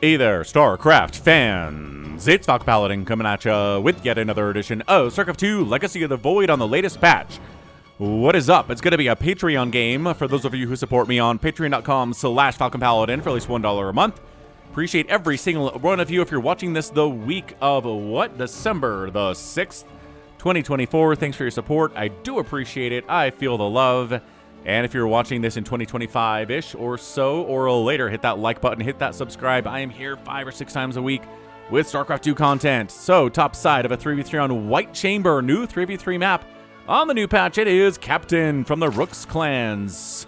Hey there, StarCraft fans! It's FalconPaladin coming at ya with yet another edition of StarCraft 2 Legacy of the Void on the latest patch. What is up? It's going to be a Patreon game for those of you who support me on patreon.com/FalconPaladin for at least $1 a month. Appreciate every single one of you. If you're watching this the week of December the 6th, 2024. Thanks for your support. I do appreciate it. I feel the love. And if you're watching this in 2025-ish or so, or later, hit that like button, hit that subscribe. I am here 5 or 6 times a week with StarCraft 2 content. So, top side of a 3v3 on White Chamber, new 3v3 map. On the new patch, it is Captain from the Rooks clans.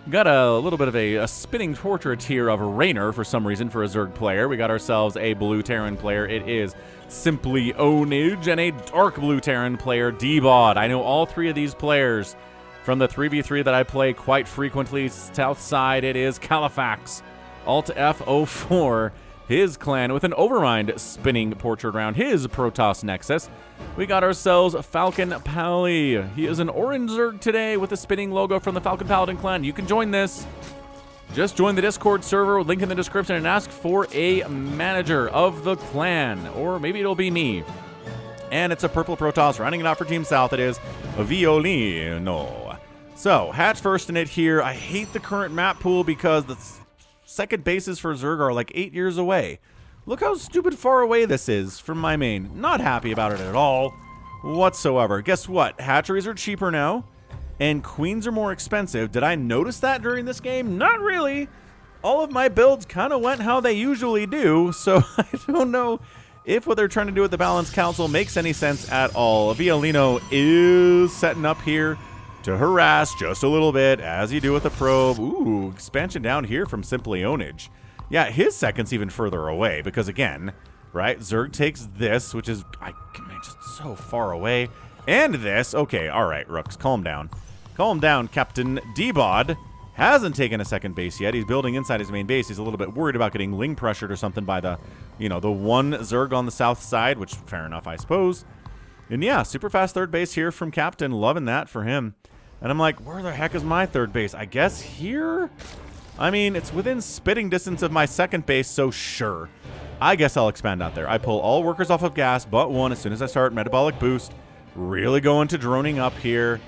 Got a little bit of a spinning portrait here of Raynor for some reason for a Zerg player. We got ourselves a blue Terran player. It is simply Onage, and a dark blue Terran player, D-Bod. I know all three of these players from the 3v3 that I play quite frequently. South side, it is Califax. Alt F04, his clan with an Overmind spinning portrait around his Protoss Nexus. We got ourselves FalconPaladin. He is an orange Zerg today with a spinning logo from the FalconPaladin clan. You can join this. Just join the Discord server, link in the description, and ask for a manager of the clan. Or maybe it'll be me. And it's a purple Protoss. Rounding it out for Team South, it is Violino. So, hatch first in it here. I hate the current map pool because the second bases for Zerg are like 8 years away. Look how stupid far away this is from my main. Not happy about it at all whatsoever. Guess what? Hatcheries are cheaper now, and queens are more expensive. Did I notice that during this game? Not really. All of my builds kind of went how they usually do, so I don't know if what they're trying to do with the Balance Council makes any sense at all. Violino is setting up here to harass just a little bit, as you do with the probe. Ooh, expansion down here from Simply Onage. Yeah, his second's even further away, because again, right, Zerg takes this, which is, just so far away, and this. Okay, all right, Rooks, calm down. Calm down, Captain. D-Bod hasn't taken a second base yet. He's building inside his main base. He's a little bit worried about getting ling pressured or something by the, the one Zerg on the south side, which, fair enough, I suppose. And yeah, super fast third base here from Captain. Loving that for him. And I'm like, where the heck is my third base? I guess here? I mean, it's within spitting distance of my second base, so sure. I guess I'll expand out there. I pull all workers off of gas, but one as soon as I start metabolic boost. Really going to droning up here.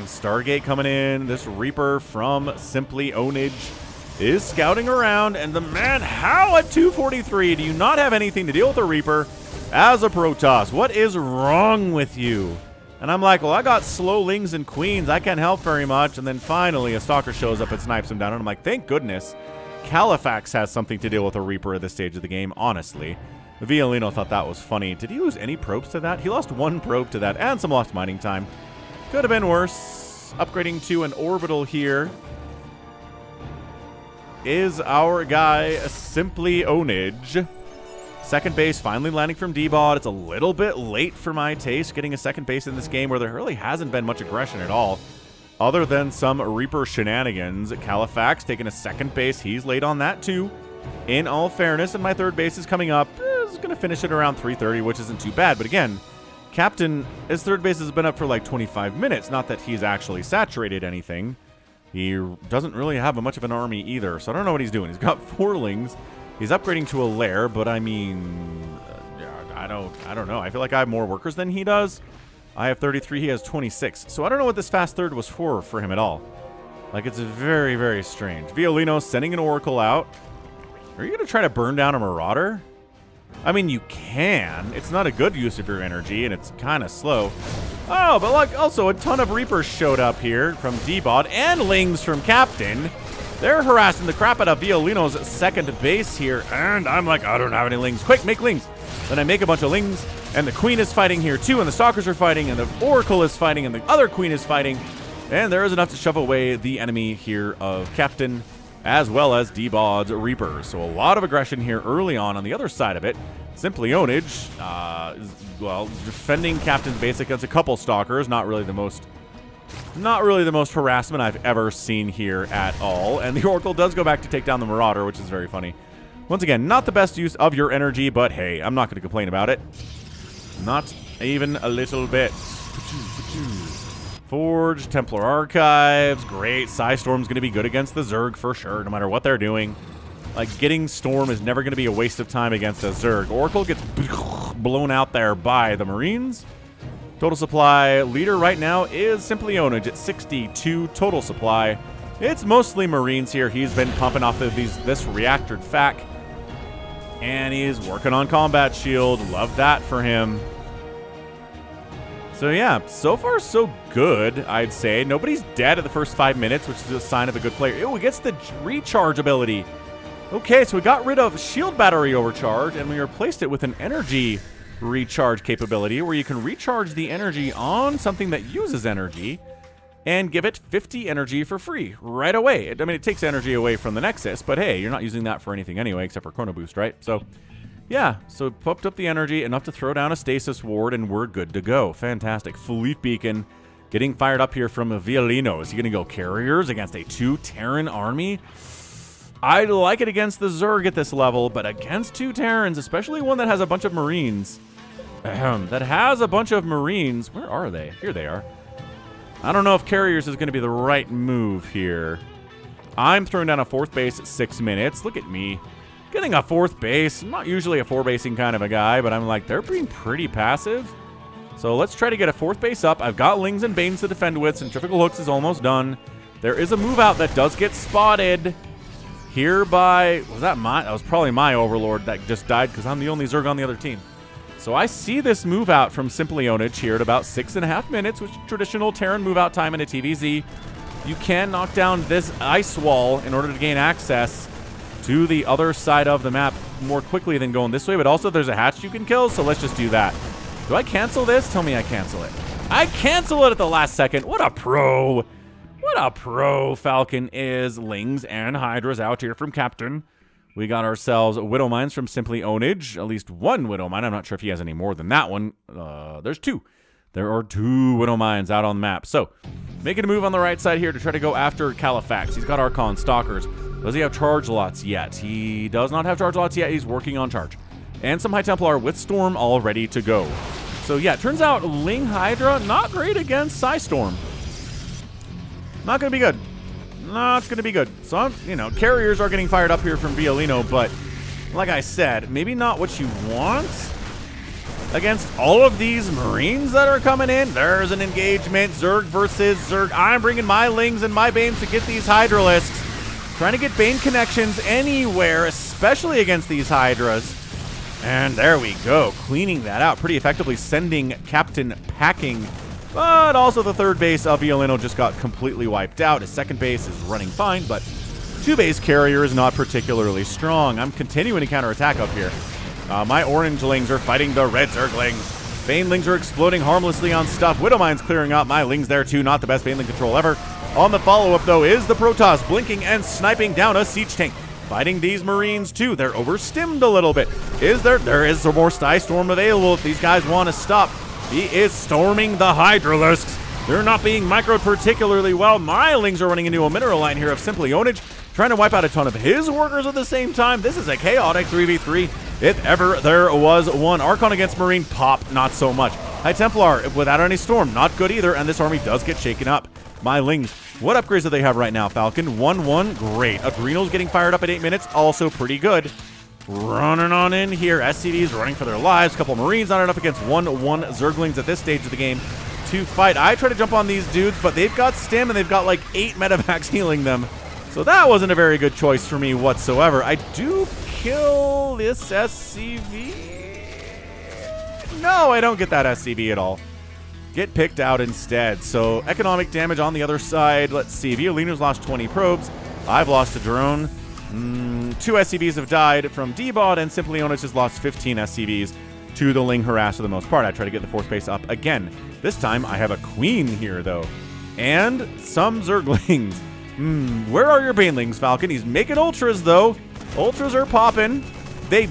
Stargate coming in. This Reaper from Simply Onage is scouting around. And the man, how at 243 do you not have anything to deal with a Reaper as a Protoss? What is wrong with you? And I'm like, well, I got slow lings and queens. I can't help very much. And then finally, a Stalker shows up and snipes him down. And I'm like, thank goodness Califax has something to deal with a Reaper at this stage of the game, honestly. Violino thought that was funny. Did he lose any probes to that? He lost one probe to that and some lost mining time. Could have been worse. Upgrading to an orbital here is our guy, Simply Onage. Second base finally landing from D-Bod. It's a little bit late for my taste, getting a second base in this game where there really hasn't been much aggression at all, other than some Reaper shenanigans. Califax taking a second base. He's late on that too, in all fairness. And my third base is coming up. Is going to finish it around 3:30, which isn't too bad. But again, Captain, his third base has been up for like 25 minutes. Not that he's actually saturated anything. He doesn't really have much of an army either, so I don't know what he's doing. He's got 4 lings. He's upgrading to a lair, but I mean, I don't know. I feel like I have more workers than he does. I have 33, he has 26. So I don't know what this fast third was for him at all. Like, it's very, very strange. Violino sending an Oracle out. Are you going to try to burn down a Marauder? I mean, you can. It's not a good use of your energy, and it's kind of slow. Oh, but look, also a ton of Reapers showed up here from D-Bod and lings from Captain. They're harassing the crap out of Violino's second base here, and I'm like, I don't have any lings. Quick, make lings. Then I make a bunch of lings, and the queen is fighting here too, and the stalkers are fighting, and the oracle is fighting, and the other queen is fighting, and there is enough to shove away the enemy here of Captain, as well as D-Bod's Reapers. So a lot of aggression here early on the other side of it. Simply Onage, well, defending Captain's base against a couple stalkers, not really the most harassment I've ever seen here at all. And the Oracle does go back to take down the Marauder, which is very funny. Once again, not the best use of your energy, but hey, I'm not going to complain about it. Not even a little bit. Forge, Templar Archives, great. Psystorm's going to be good against the Zerg for sure, no matter what they're doing. Like, getting Storm is never going to be a waste of time against a Zerg. Oracle gets blown out there by the Marines. Total supply leader right now is Simply Onage at 62 total supply. It's mostly Marines here. He's been pumping off of this reactored FAC. And he's working on Combat Shield. Love that for him. So yeah, so far so good, I'd say. Nobody's dead at the first 5 minutes, which is a sign of a good player. Oh, he gets the recharge ability. Okay, so we got rid of shield battery overcharge, and we replaced it with an energy recharge capability, where you can recharge the energy on something that uses energy and give it 50 energy for free right away. I mean, it takes energy away from the Nexus, but hey, you're not using that for anything anyway, except for Chrono Boost, right? So yeah, so it pumped up the energy enough to throw down a stasis ward, and we're good to go. Fantastic. Fleet Beacon getting fired up here from Violino. Is he going to go carriers against a 2 Terran army? I like it against the Zerg at this level, but against 2 Terrans, especially one that has a bunch of Marines. Where are they? Here they are. I don't know if carriers is going to be the right move here. I'm throwing down a 4th base at 6 minutes. Look at me. Getting a 4th base. I'm not usually a 4-basing kind of a guy, but I'm like, they're being pretty passive. So let's try to get a 4th base up. I've got Lings and Banes to defend with. Centrifugal Hooks is almost done. There is a move out that does get spotted. Here by, that was probably my Overlord that just died because I'm the only Zerg on the other team. So I see this move out from Simply Onage here at about 6.5 minutes, which is traditional Terran move out time in a TVZ. You can knock down this ice wall in order to gain access to the other side of the map more quickly than going this way, but also there's a hatch you can kill, so let's just do that. Do I cancel this? Tell me I cancel it. I cancel it at the last second. What a pro. What a pro Falcon is. Lings and Hydras out here from Captain. We got ourselves Widow Mines from Simply Onage. At least 1 Widow Mine. I'm not sure if he has any more than that one. There's 2. There are 2 Widow Mines out on the map. So, making a move on the right side here to try to go after Califax. He's got Archon Stalkers. Does he have charge lots yet? He does not have charge lots yet. He's working on charge. And some High Templar with Storm all ready to go. So yeah, turns out Ling Hydra, not great against Psystorm. Not going to be good. Not going to be good. So, carriers are getting fired up here from Violino, but like I said, maybe not what you want against all of these Marines that are coming in. There's an engagement, Zerg versus Zerg. I'm bringing my Lings and my Banes to get these Hydralisks. Trying to get Bane connections anywhere, especially against these Hydras. And there we go, cleaning that out pretty effectively, sending Captain packing. But also the 3rd base of Violino just got completely wiped out. His 2nd base is running fine, but 2 base carrier is not particularly strong. I'm continuing to counterattack up here. My orange Lings are fighting the red Zerglings. Banelings are exploding harmlessly on stuff. Widowmine's clearing out my Lings there too. Not the best Baneling control ever. On the follow-up though is the Protoss blinking and sniping down a siege tank. Fighting these Marines too. They're overstimmed a little bit. There is some more Psystorm available if these guys want to stop. He is storming the Hydralisks. They're not being microed particularly well. My Lings are running into a mineral line here of Simply Onage, trying to wipe out a ton of his workers at the same time. This is a chaotic 3v3. If ever there was one. Archon against Marine, pop, not so much. High Templar without any Storm, not good either, and this army does get shaken up. My Lings, what upgrades do they have right now, Falcon? 1-1, great. Adrenals getting fired up at 8 minutes, also pretty good. Running on in here. SCVs running for their lives. Couple Marines not enough against 1-1 Zerglings at this stage of the game to fight. I try to jump on these dudes, but they've got stim and they've got like 8 medevacs healing them. So that wasn't a very good choice for me whatsoever. I do kill this SCV. No, I don't get that SCV at all. Get picked out instead. So economic damage on the other side. Let's see. Violino's lost 20 probes. I've lost a drone. 2 SCVs have died from D-Bot, and Simply Onage has lost 15 SCVs to the Ling Harass for the most part. I try to get the 4th base up again. This time, I have a Queen here, though. And some Zerglings. Where are your Banelings, Falcon? He's making Ultras, though. Ultras are popping. They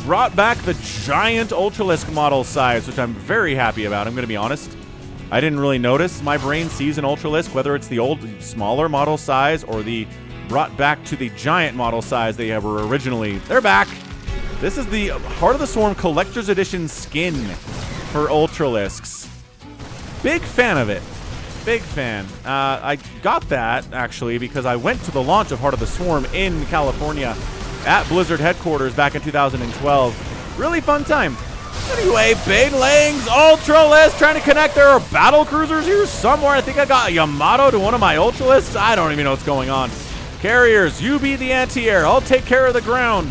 brought back the giant Ultralisk model size, which I'm very happy about, I'm going to be honest. I didn't really notice. My brain sees an Ultralisk, whether it's the old, smaller model size or the brought back to the giant model size they were originally. They're back. This is the Heart of the Swarm Collector's Edition skin for Ultralisks. Big fan of it. Big fan. I got that, actually, because I went to the launch of Heart of the Swarm in California at Blizzard headquarters back in 2012. Really fun time. Anyway, Banelings, Ultralisk trying to connect. There are battle cruisers here somewhere. I think I got a Yamato to one of my Ultralisks. I don't even know what's going on. Carriers, you be the anti-air. I'll take care of the ground.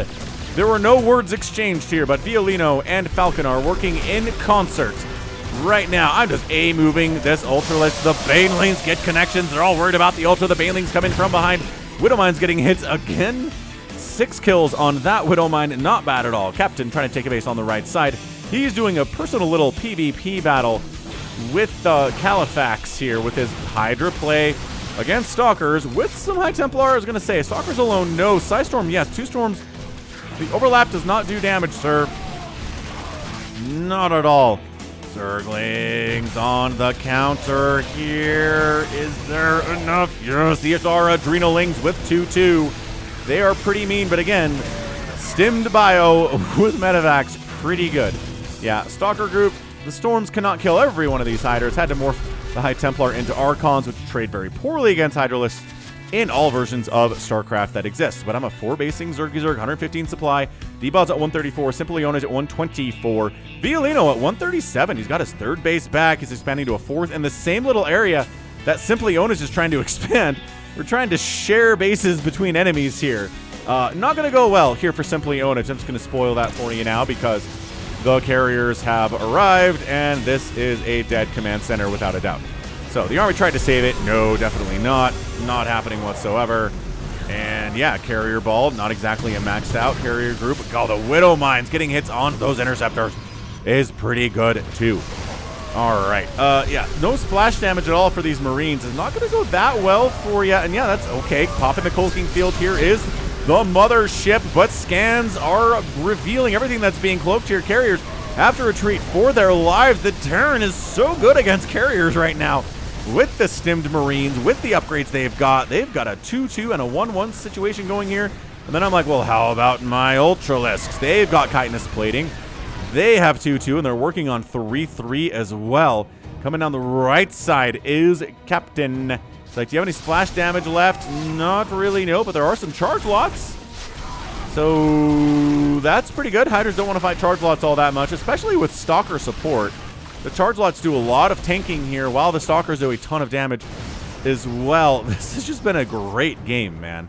There were no words exchanged here, but Violino and Falcon are working in concert. Right now, I'm just A-moving this Ultralisk. The Banelings get connections. They're all worried about the Ultra. The Banelings coming from behind. Widowmine's getting hits again. 6 kills on that Widowmine. Not bad at all. Captain trying to take a base on the right side. He's doing a personal little PvP battle with Califax here with his Hydra play against Stalkers with some High Templar. I was going to say, Stalkers alone, no. Psystorm, yes. 2 storms. The overlap does not do damage, sir. Not at all. Zerglings on the counter here. Is there enough? Yes, these are Adrenalings with 2-2. They are pretty mean, but again, stimmed bio with Medivacs, pretty good. Yeah, Stalker group, the Storms cannot kill every one of these Hydras. Had to morph the High Templar into Archons, which trade very poorly against Hydralisks in all versions of StarCraft that exists. But I'm a 4-basing Zerg, 115 supply. D-Bot's at 134, Simple Leona's at 124. Violino at 137. He's got his 3rd base back. He's expanding to a 4th in the same little area that Simple Leona's is trying to expand. We're trying to share bases between enemies here. Not going to go well here for Simple Leona's. I'm just going to spoil that for you now because the carriers have arrived, and this is a dead command center without a doubt. So the army tried to save it. No, definitely not. Not happening whatsoever. And yeah, carrier ball, not exactly a maxed out carrier group. Oh, the Widow Mines getting hits on those interceptors is pretty good too. All right. Yeah, no splash damage at all for these Marines. Is not going to go that well for you. And yeah, that's okay. Popping the Colking Field here is the mothership, but scans are revealing everything that's being cloaked here. Carriers have to retreat for their lives. The Terran is so good against carriers right now. With the stimmed Marines, with the upgrades they've got a 2-2 and a 1-1 situation going here. And then I'm like, well, how about my Ultralisks? They've got chitinous plating. They have 2-2, and they're working on 3-3 as well. Coming down the right side is Captain. It's like, do you have any splash damage left? Not really, no, but there are some charge lots. So that's pretty good. Hydras don't want to fight charge lots all that much, especially with Stalker support. The charge lots do a lot of tanking here, while the Stalkers do a ton of damage as well. This has just been a great game, man.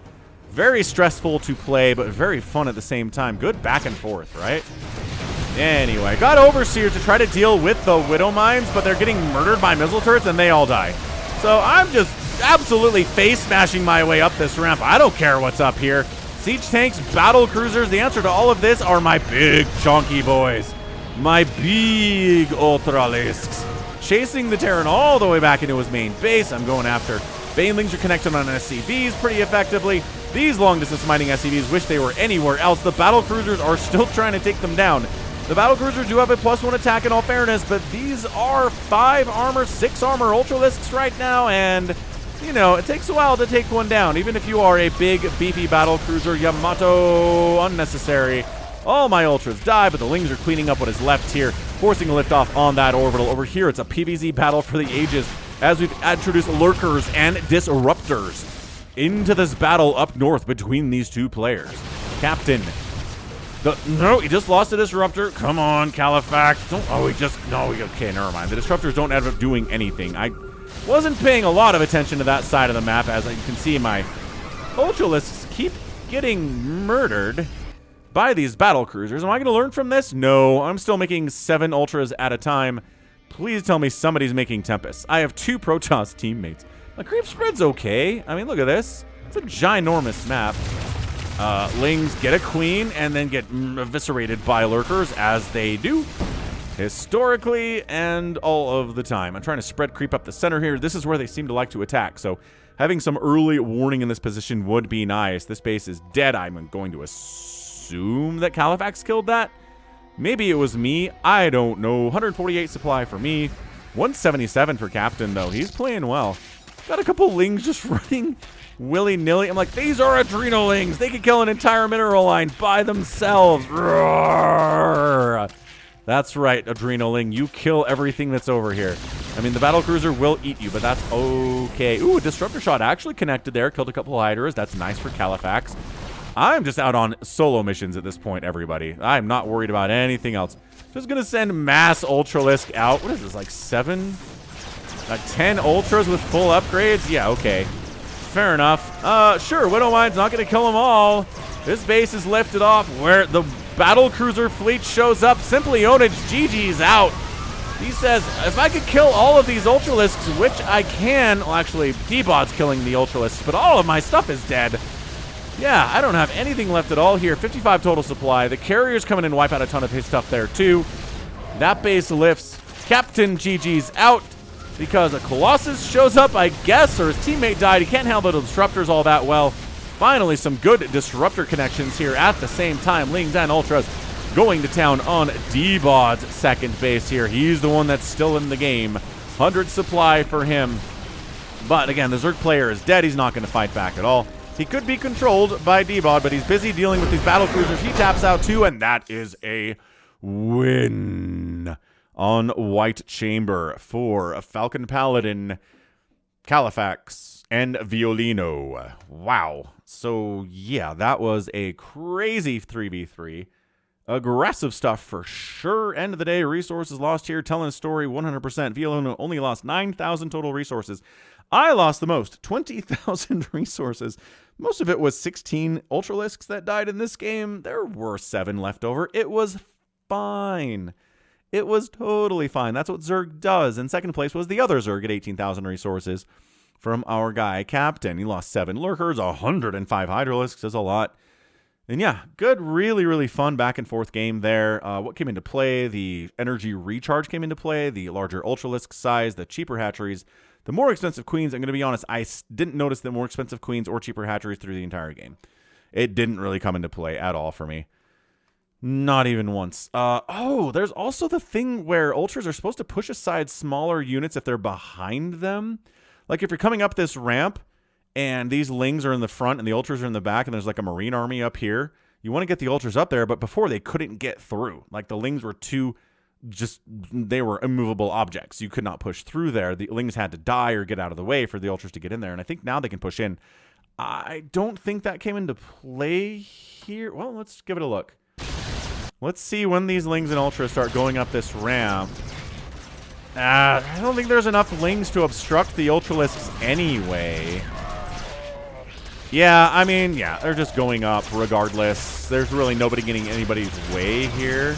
Very stressful to play, but very fun at the same time. Good back and forth, right? Anyway, got Overseer to try to deal with the Widow Mines, but they're getting murdered by missile turrets, and they all die. So I'm just absolutely face-smashing my way up this ramp. I don't care what's up here. Siege tanks, battle cruisers, the answer to all of this are my big, chunky boys. My big Ultralisks. Chasing the Terran all the way back into his main base. I'm going after Banelings are connected on SCVs pretty effectively. These long-distance mining SCVs wish they were anywhere else. The battle cruisers are still trying to take them down. The battle cruisers do have a +1 attack in all fairness, but these are 5 armor, 6 armor Ultralisks right now, and you know, it takes a while to take one down. Even if you are a big, beefy battle cruiser, Yamato, unnecessary. All my Ultras die, but the Lings are cleaning up what is left here, forcing a liftoff on that orbital. Over here, it's a PvZ battle for the ages, as we've introduced Lurkers and Disruptors into this battle up north between these two players. Captain. No, he just lost a Disruptor. Come on, Califax. Okay, never mind. The Disruptors don't end up doing anything. I wasn't paying a lot of attention to that side of the map. As you can see, my Ultralisks keep getting murdered by these battle cruisers. Am I going to learn from this? No, I'm still making 7 Ultras at a time. Please tell me somebody's making Tempests. I have 2 Protoss teammates. The creep spread's okay. I mean, look at this. It's a ginormous map. Lings get a queen and then get eviscerated by Lurkers, as they do historically and all of the time. I'm trying to spread creep up the center here. This is where they seem to like to attack, so having some early warning in this position would be nice. This base is dead. I'm going to assume that Califax killed that. Maybe it was me. I don't know. 148 supply for me. 177 for Captain, though. He's playing well. Got a couple Lings just running willy-nilly. I'm like, these are Adrenalings. They could kill an entire mineral line by themselves. Roar. That's right, Adrenaling. You kill everything that's over here. I mean, the battlecruiser will eat you, but that's okay. Ooh, a Disruptor shot actually connected there. Killed a couple of Hydras. That's nice for Califax. I'm just out on solo missions at this point, everybody. I'm not worried about anything else. Just gonna send mass Ultralisk out. What is this, like 7? Like 10 Ultras with full upgrades? Yeah, okay. Fair enough. Sure, Widowmine's not gonna kill them all. This base is lifted off where the battle cruiser fleet shows up. Simply Onage, GG's out. He says, if I could kill all of these Ultralisks, which I can, well, actually, D-Bod's killing the Ultralisks, but all of my stuff is dead. Yeah, I don't have anything left at all here. 55 total supply. The carriers come in and wipe out a ton of his stuff there, too. That base lifts. Captain GG's out because a Colossus shows up, I guess, or his teammate died. He can't handle the disruptors all that well. Finally, some good disruptor connections here at the same time. Lings and Ultras going to town on D-Bod's second base here. He's the one that's still in the game. 100 supply for him. But again, the Zerg player is dead. He's not going to fight back at all. He could be controlled by D-Bod, but he's busy dealing with these battle cruisers. He taps out too, and that is a win on White Chamber for FalconPaladin, Califax, and Violino. Wow. So, yeah, that was a crazy 3v3. Aggressive stuff for sure. End of the day, resources lost here. Telling a story 100%. Violino only lost 9,000 total resources. I lost the most, 20,000 resources. Most of it was 16 Ultralisks that died in this game. There were 7 left over. It was fine. It was totally fine. That's what Zerg does. In second place was the other Zerg at 18,000 resources from our guy, Captain. He lost 7 Lurkers, 105 Hydralisks is a lot. And yeah, good, really, really fun back and forth game there. What came into play? The energy recharge came into play, the larger Ultralisk size, the cheaper hatcheries, the more expensive queens. I'm going to be honest, I didn't notice the more expensive queens or cheaper hatcheries through the entire game. It didn't really come into play at all for me. Not even once. Oh, there's also the thing where Ultras are supposed to push aside smaller units if they're behind them. Like if you're coming up this ramp and these Lings are in the front and the Ultras are in the back and there's like a Marine army up here, you want to get the Ultras up there, but before they couldn't get through. Like the Lings were they were immovable objects. You could not push through there. The Lings had to die or get out of the way for the Ultras to get in there, and I think now they can push in. I don't think that came into play here. Well, let's give it a look. Let's see when these Lings and Ultras start going up this ramp. I don't think there's enough Lings to obstruct the Ultralisks anyway. Yeah, I mean, yeah, they're just going up regardless. There's really nobody getting anybody's way here.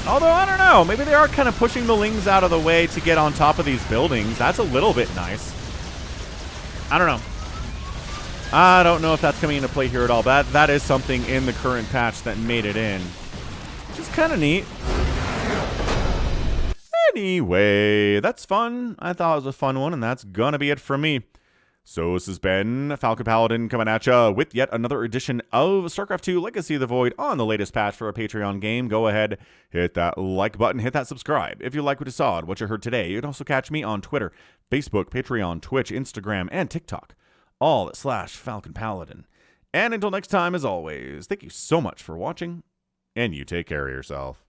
Although, I don't know. Maybe they are kind of pushing the Lings out of the way to get on top of these buildings. That's a little bit nice. I don't know. I don't know if that's coming into play here at all. That is something in the current patch that made it in. Which is kind of neat. Anyway, that's fun. I thought it was a fun one, and that's gonna be it from me. So this has been FalconPaladin coming at ya with yet another edition of StarCraft 2 Legacy of the Void on the latest patch for a Patreon game. Go ahead, hit that like button, hit that subscribe. If you like what you saw and what you heard today, you can also catch me on Twitter, Facebook, Patreon, Twitch, Instagram, and TikTok, all at /FalconPaladin. And until next time, as always, thank you so much for watching, and you take care of yourself.